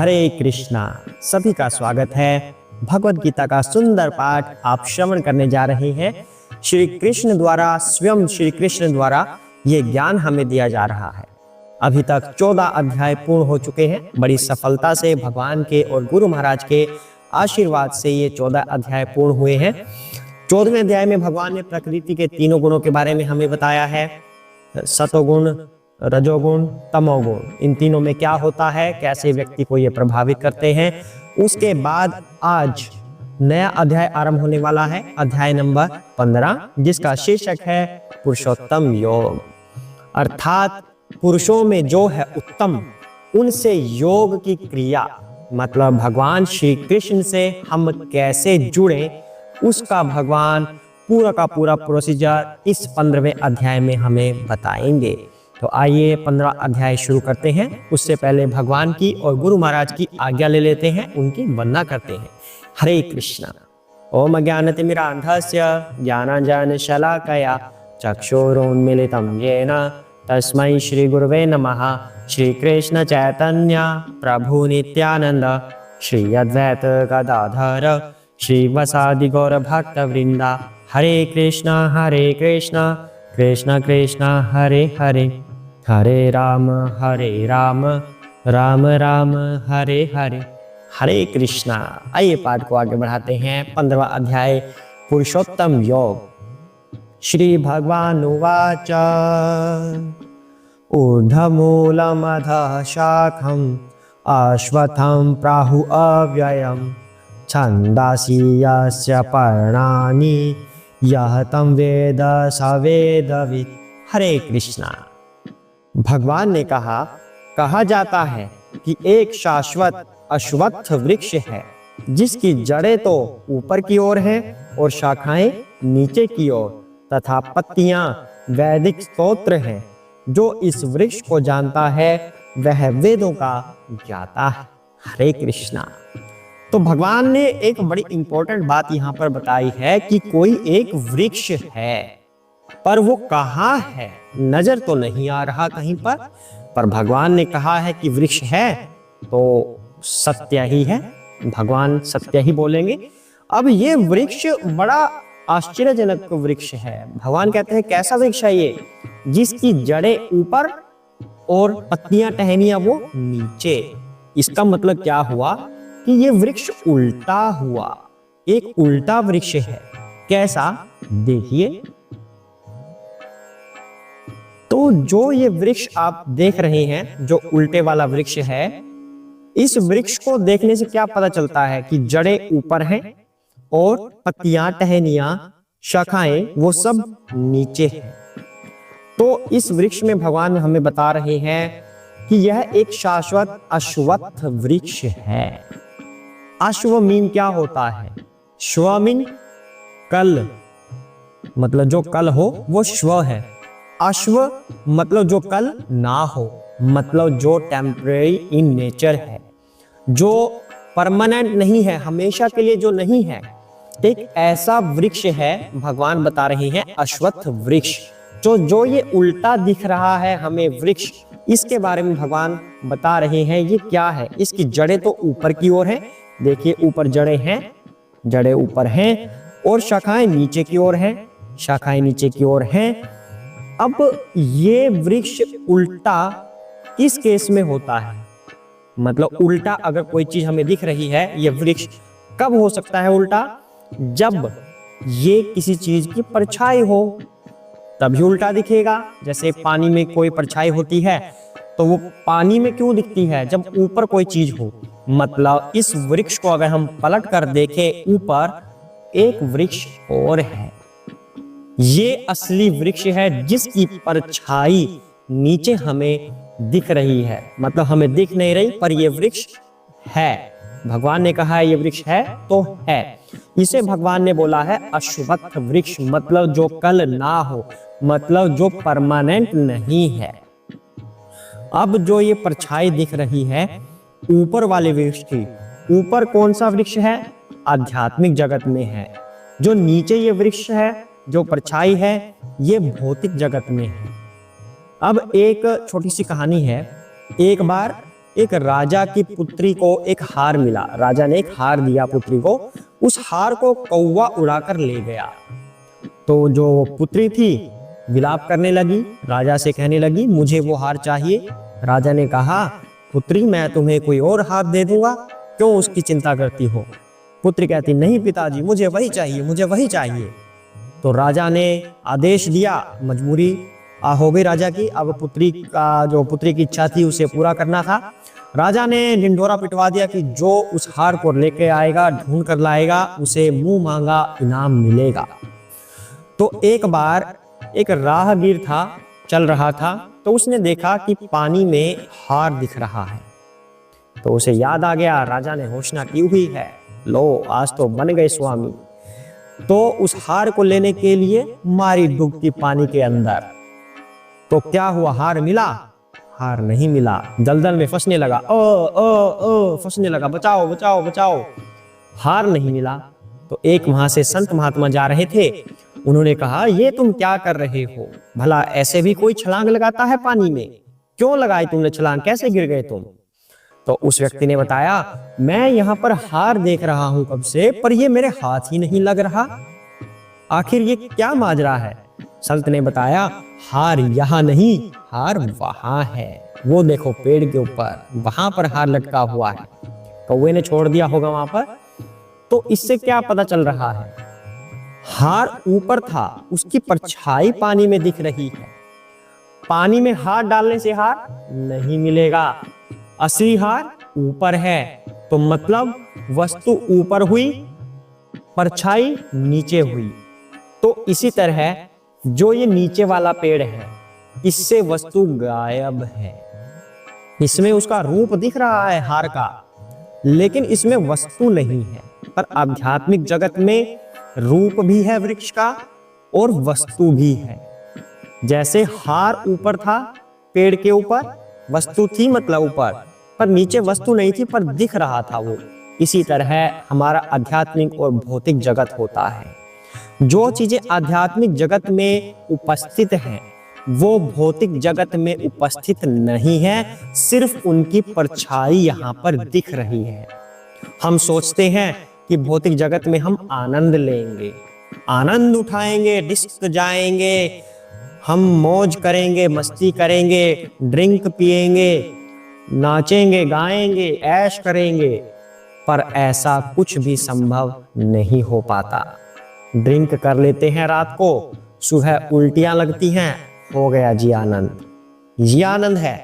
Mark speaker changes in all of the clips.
Speaker 1: हरे कृष्णा। सभी का स्वागत है। भगवत गीता का सुंदर पाठ आप श्रवण करने जा रहे हैं। श्री कृष्ण द्वारा, स्वयं श्री कृष्ण द्वारा ये ज्ञान हमें दिया जा रहा है। अभी तक 14 अध्याय पूर्ण हो चुके हैं। बड़ी सफलता से भगवान के और गुरु महाराज के आशीर्वाद से ये 14 अध्याय पूर्ण हुए हैं। 14वें अध्याय में भगवान ने प्रकृति के तीनों गुणों के बारे में हमें बताया है। सतोगुण, रजोगुण, तमोगुण, इन तीनों में क्या होता है, कैसे व्यक्ति को ये प्रभावित करते हैं। उसके बाद आज नया अध्याय आरंभ होने वाला है, अध्याय नंबर 15, जिसका शीर्षक है पुरुषोत्तम योग। अर्थात पुरुषों में जो है उत्तम, उनसे योग की क्रिया, मतलब भगवान श्री कृष्ण से हम कैसे जुड़े, उसका भगवान पूरा का पूरा प्रोसीजर इस 15वें अध्याय में हमें बताएंगे। तो आइए 15 अध्याय शुरू करते हैं। उससे पहले भगवान की और गुरु महाराज की आज्ञा ले लेते हैं, उनकी वंदना करते हैं। हरे कृष्णा। ओम अज्ञानतिमिरान्धस्य ज्ञानाञ्जनशलाकया चक्षुरुन्मीलितं येन तस्मै श्री गुरुवे नमः। श्री कृष्ण चैतन्य प्रभु नित्यानंद श्री अद्वैत गदाधर श्रीवासादि गौर भक्त वृंदा। हरे कृष्णा कृष्ण कृष्ण हरे हरे, हरे राम राम राम हरे हरे। हरे कृष्णा। आइए पाठ को आगे बढ़ाते हैं। 15वां अध्याय पुरुषोत्तम योग। श्री भगवान उवाच ऊर्ध्वमूलमधः शाखम् अश्वत्थं प्राहु अव्ययम् छन्दांसि यस्य पर्णानि यः तं वेद स वेदवित्। हरे कृष्णा। भगवान ने कहा जाता है कि एक शाश्वत अश्वत्थ वृक्ष है, जिसकी जड़ें तो ऊपर की ओर हैं और शाखाएं नीचे की ओर, तथा पत्तियां वैदिक स्तोत्र हैं। जो इस वृक्ष को जानता है वह वेदों का ज्ञाता है। हरे कृष्णा। तो भगवान ने एक बड़ी इंपॉर्टेंट बात यहाँ पर बताई है कि कोई एक वृक्ष है, पर वो कहाँ है नजर तो नहीं आ रहा कहीं पर भगवान ने कहा है कि वृक्ष है, तो सत्य ही है। भगवान सत्य ही बोलेंगे। अब ये वृक्ष बड़ा आश्चर्यजनक वृक्ष है। भगवान कहते हैं कैसा वृक्ष है ये, जिसकी जड़ें ऊपर और पत्तियां टहनियां वो नीचे। इसका मतलब क्या हुआ कि ये वृक्ष उल्टा हुआ, एक उल्टा वृक्ष है। कैसा, देखिए। तो जो ये वृक्ष आप देख रहे हैं, जो उल्टे वाला वृक्ष है, इस वृक्ष को देखने से क्या पता चलता है कि जड़ें ऊपर हैं और पत्तियां, टहनियां, शाखाएं वो सब नीचे हैं। तो इस वृक्ष में भगवान हमें बता रहे हैं कि यह एक शाश्वत अश्वत्थ वृक्ष है। अश्व मीन क्या होता है? श्व मीन कल, मतलब जो कल हो वो श्व है। अश्व मतलब जो कल ना हो, मतलब जो टेम्परेरी इन नेचर है, जो परमानेंट नहीं है, हमेशा के लिए जो नहीं है। एक ऐसा वृक्ष है, भगवान बता रहे हैं अश्वत्थ वृक्ष। जो ये उल्टा दिख रहा है हमें वृक्ष, इसके बारे में भगवान बता रहे हैं ये क्या है। इसकी जड़ें तो ऊपर की ओर हैं, देखिए ऊपर जड़ें हैं, जड़ें ऊपर हैं, और शाखाएं नीचे की ओर हैं, शाखाएं नीचे की ओर हैं। अब ये वृक्ष उल्टा किस केस में होता है? मतलब उल्टा अगर कोई चीज हमें दिख रही है, ये वृक्ष कब हो सकता है उल्टा? जब ये किसी चीज की परछाई हो, तभी उल्टा दिखेगा। जैसे पानी में कोई परछाई होती है, तो वो पानी में क्यों दिखती है? जब ऊपर कोई चीज हो। मतलब इस वृक्ष को अगर हम पलट कर देखें, ऊपर एक वृक्ष और है। ये असली वृक्ष है, जिसकी परछाई नीचे हमें दिख रही है। मतलब हमें दिख नहीं रही, पर ये वृक्ष है। भगवान ने कहा है ये वृक्ष है तो है। इसे भगवान ने बोला है अश्वत्थ वृक्ष, मतलब जो कल ना हो, मतलब जो परमानेंट नहीं है। अब जो ये परछाई दिख रही है ऊपर वाले वृक्ष की, ऊपर कौन सा वृक्ष है? आध्यात्मिक जगत में है। जो नीचे ये वृक्ष है, जो परछाई है, ये भौतिक जगत में है। अब एक छोटी सी कहानी है। एक बार एक राजा की पुत्री को एक हार मिला। राजा ने एक हार दिया पुत्री को, उस हार को कौवा उड़ाकर ले गया। तो जो पुत्री थी विलाप करने लगी, राजा से कहने लगी मुझे वो हार चाहिए। राजा ने कहा पुत्री मैं तुम्हें कोई और हार दे दूंगा, क्यों उसकी चिंता करती हो। पुत्री कहती नहीं पिताजी मुझे वही चाहिए, मुझे वही चाहिए। तो राजा ने आदेश दिया, मजबूरी हो गई राजा की, अब पुत्री की इच्छा थी उसे पूरा करना था। राजा ने ढिंढोरा पिटवा दिया कि जो उस हार को लेके आएगा, ढूंढ कर लाएगा, उसे मुंह मांगा इनाम मिलेगा। तो एक बार एक राहगीर था, चल रहा था, तो उसने देखा कि पानी में हार दिख रहा है। तो उसे याद आ गया राजा ने घोषणा की हुई है, लो आज तो बन गए स्वामी। तो उस हार को लेने के लिए मारी डुबकी पानी के अंदर। तो क्या हुआ, हार मिला? हार नहीं मिला, दलदल में फंसने लगा, फंसने लगा, बचाओ बचाओ बचाओ, हार नहीं मिला। तो एक वहां से संत महात्मा जा रहे थे, उन्होंने कहा ये तुम क्या कर रहे हो, भला ऐसे भी कोई छलांग लगाता है पानी में, क्यों लगाई तुमने छलांग, कैसे गिर गए तुम। तो उस व्यक्ति ने बताया मैं यहाँ पर हार देख रहा हूं कब से, पर ये मेरे हाथ ही नहीं लग रहा, आखिर ये क्या माजरा है। संत ने बताया हार यहाँ नहीं, हार वहां है, वो देखो पेड़ के ऊपर, वहां पर हार लटका हुआ है, कौवे ने छोड़ दिया होगा वहां पर। तो इससे क्या पता चल रहा है, हार ऊपर था, उसकी परछाई पानी में दिख रही है। पानी में हाथ डालने से हार नहीं मिलेगा, असली हार ऊपर है। तो मतलब वस्तु ऊपर हुई, परछाई नीचे हुई। तो इसी तरह जो ये नीचे वाला पेड़ है, इससे वस्तु गायब है। इसमें उसका रूप दिख रहा है हार का, लेकिन इसमें वस्तु नहीं है। पर आध्यात्मिक जगत में रूप भी है वृक्ष का और वस्तु भी है। जैसे हार ऊपर था पेड़ के ऊपर, वस्तु थी मतलब ऊपर, पर नीचे वस्तु नहीं थी पर दिख रहा था वो। इसी तरह हमारा आध्यात्मिक और भौतिक जगत होता है। जो चीजें आध्यात्मिक जगत में उपस्थित हैं वो भौतिक जगत में उपस्थित नहीं है, सिर्फ उनकी परछाई यहाँ पर दिख रही है। हम सोचते हैं कि भौतिक जगत में हम आनंद लेंगे, आनंद उठाएंगे, डिस्क जाएंगे, हम मौज करेंगे, मस्ती करेंगे, ड्रिंक पिएंगे, नाचेंगे, गाएंगे, ऐश करेंगे, पर ऐसा कुछ भी संभव नहीं हो पाता। ड्रिंक कर लेते हैं रात को, सुबह उल्टियां लगती हैं, हो गया जी आनंद। ये आनंद है।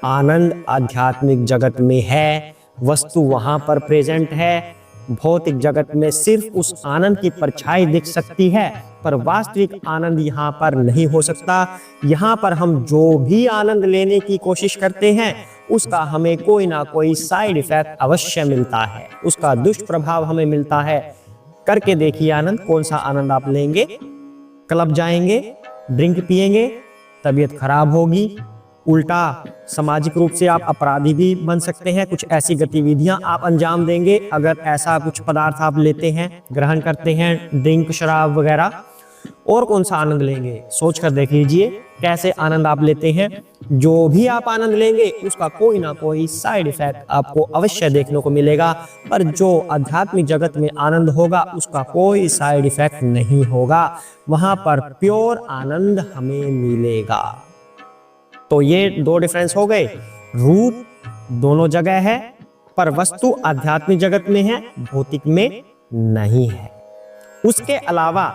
Speaker 1: आनंद आध्यात्मिक जगत में है, वस्तु वहां पर प्रेजेंट है। भौतिक जगत में सिर्फ उस आनंद की परछाई दिख सकती है, पर वास्तविक आनंद यहाँ पर नहीं हो सकता। यहाँ पर हम जो भी आनंद लेने की कोशिश करते हैं उसका हमें कोई ना कोई साइड इफेक्ट अवश्य मिलता है, उसका दुष्प्रभाव हमें मिलता है। करके देखिए आनंद, कौन सा आनंद आप लेंगे। क्लब जाएंगे, ड्रिंक पिएंगे, तबीयत खराब होगी, उल्टा सामाजिक रूप से आप अपराधी भी बन सकते हैं। कुछ ऐसी गतिविधियां आप अंजाम देंगे अगर ऐसा कुछ पदार्थ आप लेते हैं, ग्रहण करते हैं, ड्रिंक, शराब वगैरह। और कौन सा आनंद लेंगे, सोच कर देख लीजिए कैसे आनंद आप लेते हैं। जो भी आप आनंद लेंगे उसका कोई ना कोई साइड इफेक्ट आपको अवश्य देखने को मिलेगा, पर जो आध्यात्मिक जगत में आनंद होगा उसका कोई साइड इफेक्ट नहीं होगा, वहां पर प्योर आनंद हमें मिलेगा। तो ये दो डिफरेंस हो गए। रूप दोनों जगह है, पर वस्तु आध्यात्मिक जगत में है, भौतिक में नहीं है। उसके अलावा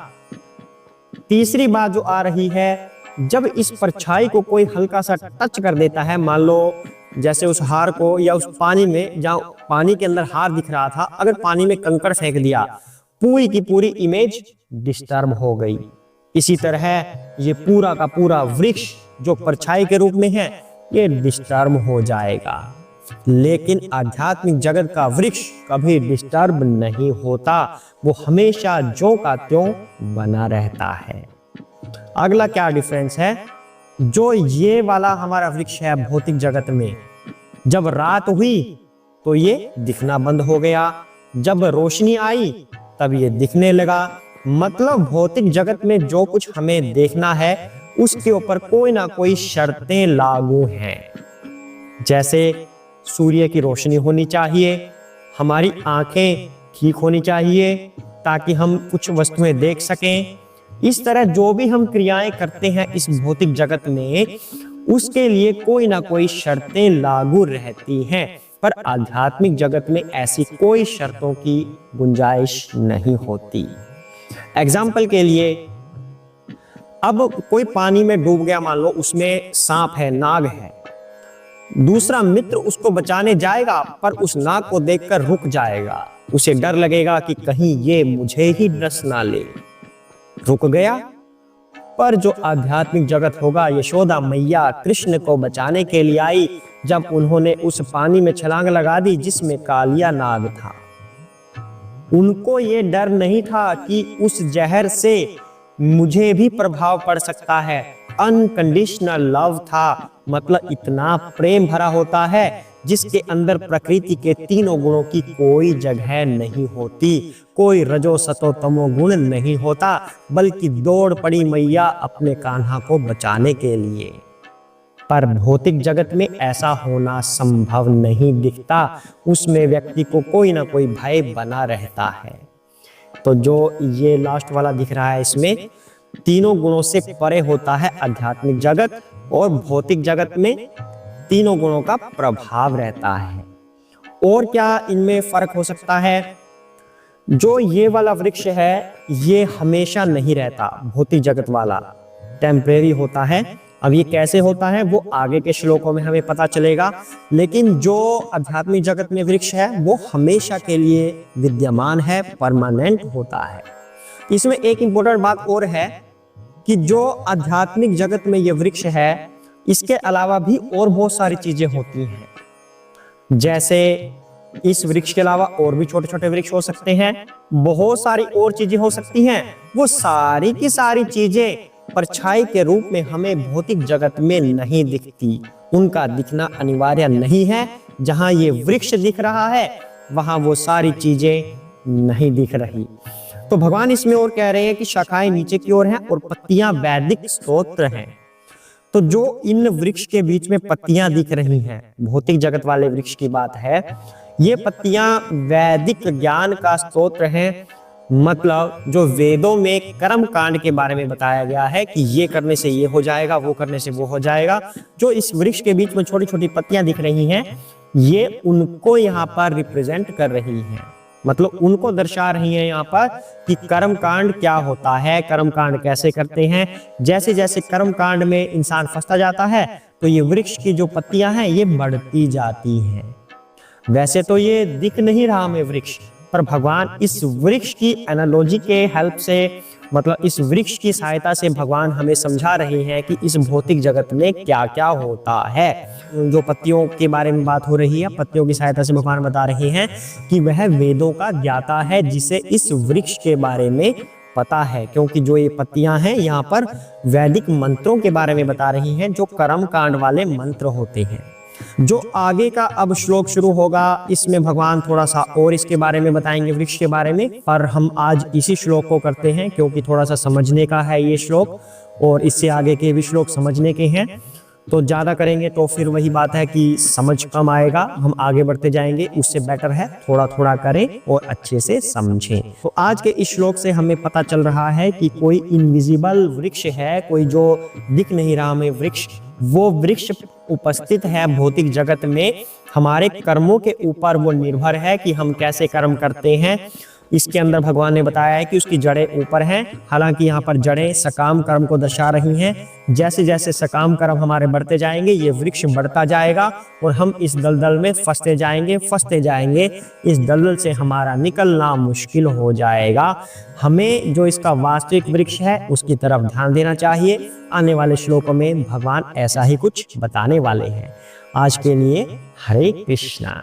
Speaker 1: तीसरी बात जो आ रही है, जब इस परछाई को कोई हल्का सा टच कर देता है, मान लो जैसे उस हार को या उस पानी में, जहाँ पानी के अंदर हार दिख रहा था, अगर पानी में कंकड़ फेंक दिया, पूरी की पूरी इमेज डिस्टर्ब हो गई। इसी तरह ये पूरा का पूरा वृक्ष जो परछाई के रूप में है ये डिस्टर्ब हो जाएगा। लेकिन आध्यात्मिक जगत का वृक्ष कभी डिस्टर्ब नहीं होता, वो हमेशा ज्यों का त्यों बना रहता है। अगला क्या डिफरेंस है, जो ये वाला हमारा वृक्ष है भौतिक जगत में, जब रात हुई तो ये दिखना बंद हो गया, जब रोशनी आई तब ये दिखने लगा। मतलब भौतिक जगत में जो कुछ हमें देखना है उसके ऊपर कोई ना कोई शर्तें लागू हैं। जैसे सूर्य की रोशनी होनी चाहिए, हमारी आंखें ठीक होनी चाहिए ताकि हम कुछ वस्तुएं देख सकें। इस तरह जो भी हम क्रियाएं करते हैं इस भौतिक जगत में, उसके लिए कोई ना कोई शर्तें लागू रहती हैं, पर आध्यात्मिक जगत में ऐसी कोई शर्तों की गुंजाइश नहीं होती। एग्जाम्पल के लिए, अब कोई पानी में डूब गया, मान लो उसमें सांप है, नाग है, दूसरा मित्र उसको बचाने जाएगा पर उस नाग को देखकर रुक जाएगा, उसे डर लगेगा कि कहीं ये मुझे ही डस ना ले, रुक गया। पर जो आध्यात्मिक जगत होगा, यशोदा मैया कृष्ण को बचाने के लिए आई, जब उन्होंने उस पानी में छलांग लगा दी जिसमें कालिया नाग था, उनको ये डर नहीं था कि उस जहर से मुझे भी प्रभाव पड़ सकता है। अनकंडीशनल लव था, मतलब इतना प्रेम भरा होता है जिसके अंदर प्रकृति के तीनों गुणों की कोई जगह नहीं होती, कोई रजो सतो तमो गुण नहीं होता, बल्कि दौड़ पड़ी मैया अपने कान्हा को बचाने के लिए। पर भौतिक जगत में ऐसा होना संभव नहीं दिखता, उसमें व्यक्ति को कोई ना कोई भय बना रहता है। तो जो ये लास्ट वाला दिख रहा है, इसमें तीनों गुणों से परे होता है आध्यात्मिक जगत, और भौतिक जगत में तीनों गुणों का प्रभाव रहता है। और क्या इनमें फर्क हो सकता है? जो ये वाला वृक्ष है ये हमेशा नहीं रहता, भौतिक जगत वाला टेम्परेरी होता है। अब ये कैसे होता है वो आगे के श्लोकों में हमें पता चलेगा, लेकिन जो आध्यात्मिक जगत में वृक्ष है वो हमेशा के लिए विद्यमान है, परमानेंट होता है। इसमें एक इंपॉर्टेंट बात और है कि जो आध्यात्मिक जगत में ये वृक्ष है, इसके अलावा भी और बहुत सारी चीजें होती हैं। जैसे इस वृक्ष के अलावा और भी छोटे छोटे वृक्ष हो सकते हैं, बहुत सारी और चीजें हो सकती हैं। वो सारी की सारी चीजें परछाई के रूप में हमें भौतिक जगत में नहीं दिखती, उनका दिखना अनिवार्य नहीं है। जहां ये वृक्ष दिख रहा है वहां वो सारी चीजें नहीं दिख रही। तो भगवान इसमें और कह रहे हैं कि शाखाएं नीचे की ओर हैं और पत्तियां वैदिक स्तोत्र हैं। तो जो इन वृक्ष के बीच में पत्तियां दिख रही हैं, भौतिक जगत वाले वृक्ष की बात है, ये पत्तियां वैदिक ज्ञान का स्तोत्र हैं। मतलब जो वेदों में कर्म कांड के बारे में बताया गया है कि ये करने से ये हो जाएगा, वो करने से वो हो जाएगा। जो इस वृक्ष के बीच में छोटी छोटी पत्तियां दिख रही हैं, ये उनको यहाँ पर रिप्रेजेंट कर रही हैं, मतलब उनको दर्शा रही हैं यहाँ पर कि कर्म कांड क्या होता है, कर्म कांड कैसे करते हैं। जैसे जैसे कर्म कांड में इंसान फंसता जाता है तो ये वृक्ष की जो पत्तियां हैं ये बढ़ती जाती हैं। वैसे तो ये दिख नहीं रहा हमें वृक्ष, पर भगवान इस वृक्ष की एनालॉजी के हेल्प से, मतलब इस वृक्ष की सहायता से भगवान हमें समझा रहे हैं कि इस भौतिक जगत में क्या क्या होता है। जो पत्तियों के बारे में बात हो रही है, पत्तियों की सहायता से भगवान बता रहे हैं कि वह वेदों का ज्ञाता है, जिसे इस वृक्ष के बारे में पता है। क्योंकि जो ये पत्तियां हैं यहाँ पर वैदिक मंत्रों के बारे में बता रही हैं, जो कर्म कांड वाले मंत्र होते हैं। जो आगे का अब श्लोक शुरू होगा, इसमें भगवान थोड़ा सा और इसके बारे में बताएंगे, वृक्ष के बारे में। पर हम आज इसी श्लोक को करते हैं क्योंकि थोड़ा सा समझने का है ये श्लोक, और इससे आगे के भी श्लोक समझने के हैं। तो ज्यादा करेंगे तो फिर वही बात है कि समझ कम आएगा, हम आगे बढ़ते जाएंगे। उससे बेटर है थोड़ा थोड़ा करें और अच्छे से समझें। तो आज के इस श्लोक से हमें पता चल रहा है कि कोई इनविजिबल वृक्ष है, कोई जो दिख नहीं रहा हमें वृक्ष, वो वृक्ष उपस्थित है भौतिक जगत में। हमारे कर्मों के ऊपर वो निर्भर है कि हम कैसे कर्म करते हैं। इसके अंदर भगवान ने बताया है कि उसकी जड़ें ऊपर हैं। हालांकि यहाँ पर जड़ें सकाम कर्म को दर्शा रही हैं। जैसे जैसे सकाम कर्म हमारे बढ़ते जाएंगे, ये वृक्ष बढ़ता जाएगा और हम इस दलदल में फंसते जाएंगे। इस दलदल से हमारा निकलना मुश्किल हो जाएगा। हमें जो इसका वास्तविक वृक्ष है उसकी तरफ ध्यान देना चाहिए। आने वाले श्लोकों में भगवान ऐसा ही कुछ बताने वाले हैं। आज के लिए हरे कृष्णा।